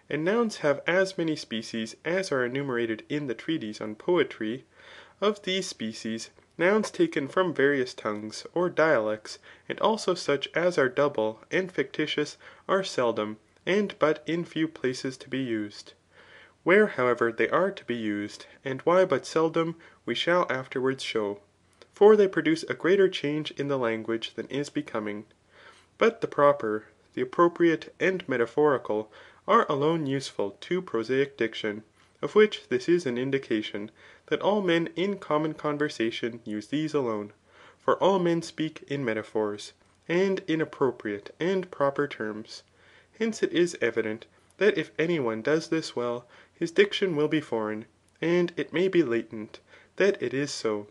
And nouns have as many species as are enumerated in the treatise on Poetry. Of these species, nouns taken from various tongues or dialects, and also such as are double and fictitious, are seldom, and but in few places to be used. Where however they are to be used, and why but seldom, we shall afterwards show. For they produce a greater change in the language than is becoming. But the proper, the appropriate, and metaphorical, are alone useful to prosaic diction, of which this is an indication, that all men in common conversation use these alone. For all men speak in metaphors, and in appropriate and proper terms. Hence it is evident, that if any one does this well, his diction will be foreign, and it may be latent that it is so,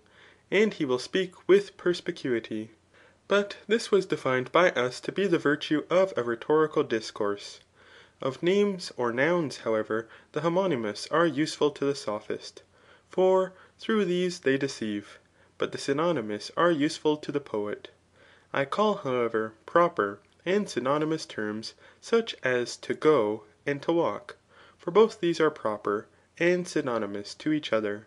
and he will speak with perspicuity. But this was defined by us to be the virtue of a rhetorical discourse. Of names or nouns, however, the homonymous are useful to the sophist. For through these they deceive, but the synonymous are useful to the poet. I call, however, proper and synonymous terms such as to go and to walk, for both these are proper and synonymous to each other.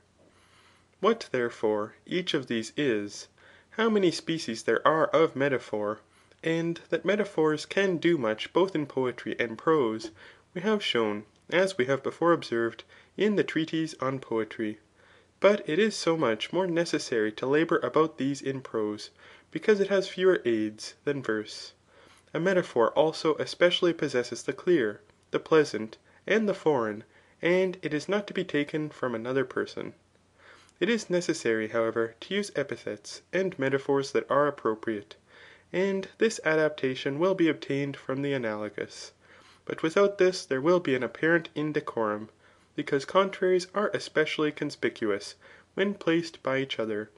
What therefore each of these is, how many species there are of metaphor, and that metaphors can do much both in poetry and prose, we have shown, as we have before observed, in the treatise on Poetry. But it is so much more necessary to labour about these in prose, because it has fewer aids than verse. A metaphor also especially possesses the clear, the pleasant, and the foreign, and it is not to be taken from another person. It is necessary, however, to use epithets and metaphors that are appropriate, and this adaptation will be obtained from the analogous. But without this there will be an apparent indecorum, because contraries are especially conspicuous when placed by each other.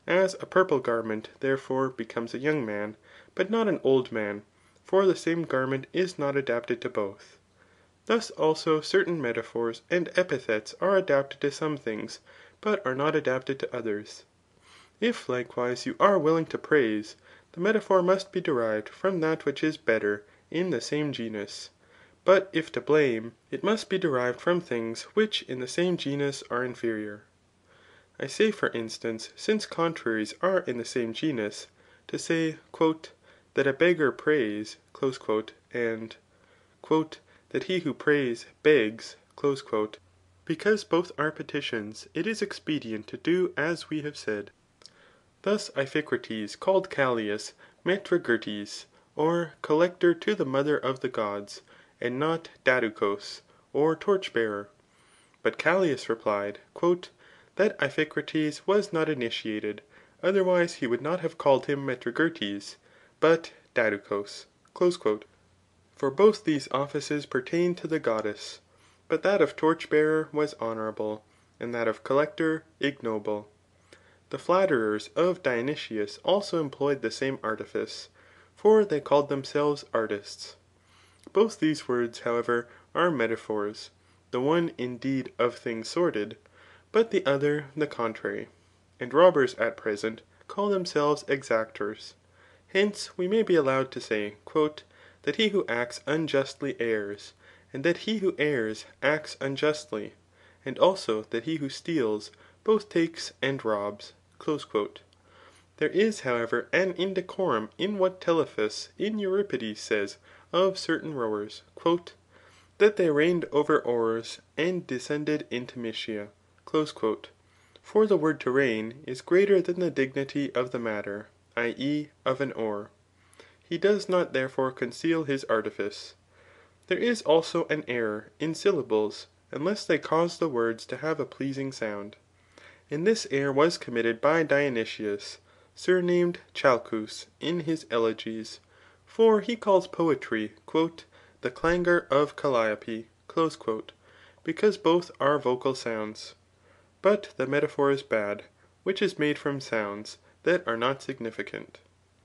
As a purple garment, therefore, becomes a young man, but not an old man, for the same garment is not adapted to both. Thus also certain metaphors and epithets are adapted to some things, but are not adapted to others. If likewise you are willing to praise, the metaphor must be derived from that which is better in the same genus. But if to blame, it must be derived from things which in the same genus are inferior. I say for instance, since contraries are in the same genus, to say, that a beggar prays, and that he who prays begs, because both are petitions, it is expedient to do as we have said. Thus Iphicrates called Callias Metrigertes, or collector to the mother of the gods, and not Daducos, or torchbearer. But Callias replied, that Iphicrates was not initiated, otherwise he would not have called him Metrigertes, but Daducos. For both these offices pertain to the goddess, but that of torchbearer was honourable, and that of collector ignoble. The flatterers of Dionysius also employed the same artifice, for they called themselves artists. Both these words, however, are metaphors, the one indeed of things sordid, but the other the contrary. And robbers at present call themselves exactors. Hence we may be allowed to say, that he who acts unjustly errs, and that he who errs acts unjustly, and also that he who steals both takes and robs. There is, however, an indecorum in what Telephus in Euripides says of certain rowers, that they reigned over oars and descended into Mysia. For the word to reign is greater than the dignity of the matter, i.e. of an oar. He does not therefore conceal his artifice. There is also an error in syllables, unless they cause the words to have a pleasing sound. And this error was committed by Dionysius, surnamed Chalcus, in his Elegies. For he calls poetry, the clangour of Calliope, because both are vocal sounds. But the metaphor is bad, which is made from sounds that are not significant.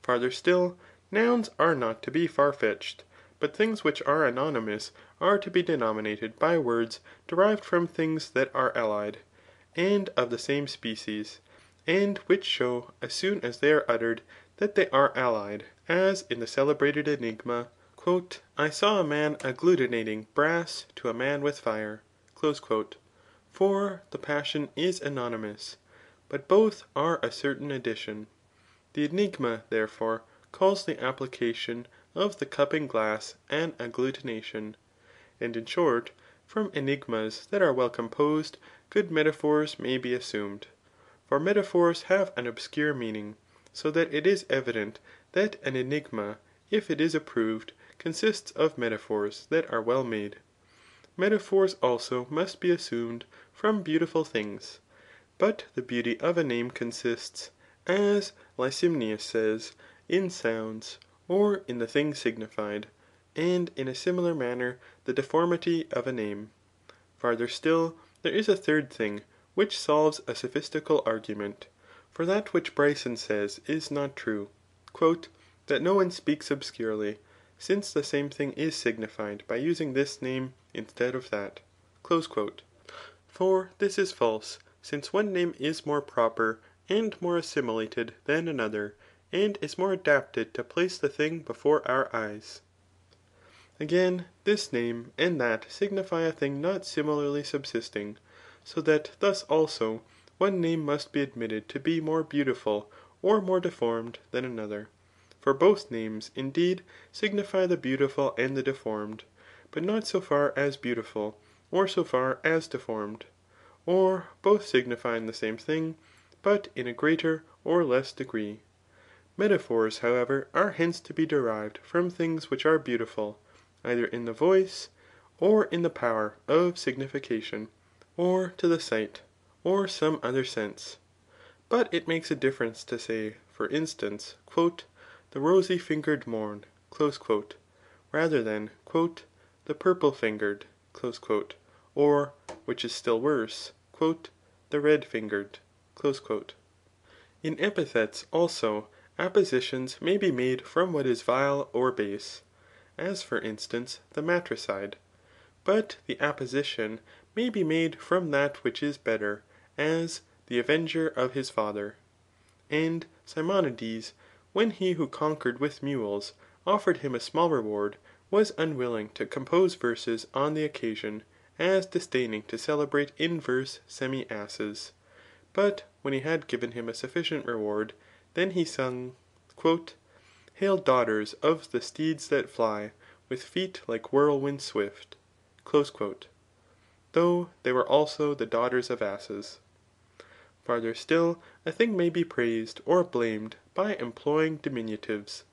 Farther still, nouns are not to be far-fetched, but things which are anonymous are to be denominated by words derived from things that are allied, and of the same species, and which show as soon as they are uttered that they are allied, as in the celebrated enigma, I saw a man agglutinating brass to a man with fire. For the passion is anonymous, but both are a certain addition. The enigma, therefore, calls the application of the cupping glass an agglutination. And in short, from enigmas that are well composed, good metaphors may be assumed. For metaphors have an obscure meaning, so that it is evident that an enigma, if it is approved, consists of metaphors that are well made. Metaphors also must be assumed from beautiful things. But the beauty of a name consists, as Lysimnius says, in sounds, or in the thing signified, and in a similar manner the deformity of a name. Farther still, there is a third thing, which solves a sophistical argument. For that which Bryson says is not true, that no one speaks obscurely, since the same thing is signified by using this name instead of that. For this is false, since one name is more proper and more assimilated than another, and is more adapted to place the thing before our eyes. Again, this name and that signify a thing not similarly subsisting, so that thus also one name must be admitted to be more beautiful or more deformed than another. For both names, indeed, signify the beautiful and the deformed, but not so far as beautiful, or so far as deformed. Or both signifying the same thing, but in a greater or less degree. Metaphors, however, are hence to be derived from things which are beautiful, either in the voice, or in the power of signification, or to the sight, or some other sense. But it makes a difference to say, for instance, the rosy-fingered morn, rather than the purple-fingered, or, which is still worse, the red-fingered. In epithets also, appositions may be made from what is vile or base, as for instance the matricide. But the apposition may be made from that which is better, as the avenger of his father. And Simonides, when he who conquered with mules offered him a small reward, was unwilling to compose verses on the occasion, as disdaining to celebrate in verse semi-asses. But when he had given him a sufficient reward, then he sung, Hail daughters of the steeds that fly, with feet like whirlwind swift, though they were also the daughters of asses. Farther still, a thing may be praised or blamed by employing diminutives.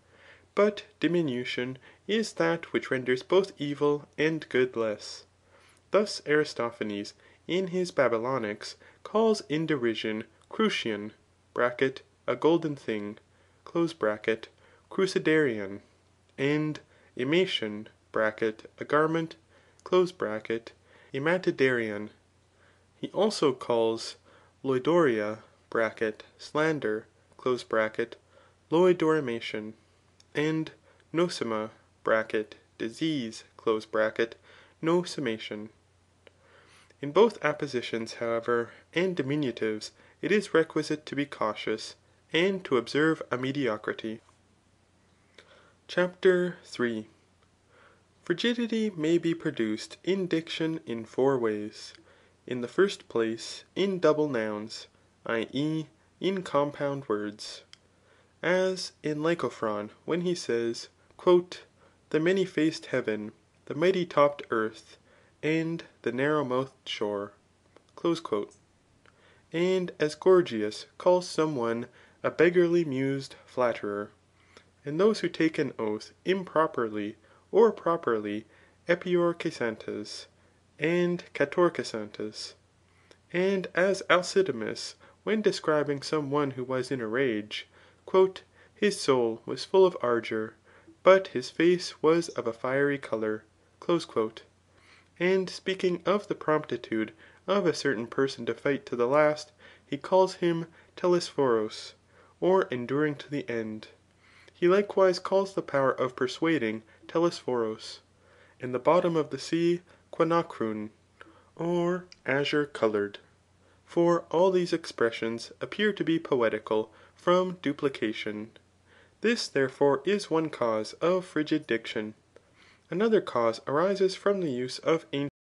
But diminution is that which renders both evil and good less. Thus Aristophanes in his Babylonics calls in derision crucian (a golden thing), crucidarian, and emation (a garment), ematidarian. He also calls loidoria (slander), loidorimation, and nosema (disease), nosemation. In both appositions, however, and diminutives, it is requisite to be cautious, and to observe a mediocrity. CHAPTER 3. Frigidity may be produced in diction in 4 ways. In the first place, in double nouns, i.e. in compound words. As in Lycophron, when he says, The many-faced heaven, the mighty-topped earth, and the narrow-mouthed shore. And as Gorgias calls some one a beggarly-mused flatterer. And those who take an oath improperly or properly epiorchasantes, and catorchasantes. And as Alcidamas, when describing some one who was in a rage, His soul was full of ardour, but his face was of a fiery colour. And speaking of the promptitude of a certain person to fight to the last, he calls him telesphoros, or enduring to the end. He likewise calls the power of persuading telesphoros, and the bottom of the sea quanachrun, or azure coloured. For all these expressions appear to be poetical from duplication. This therefore is one cause of frigid diction. Another cause arises from the use of ancient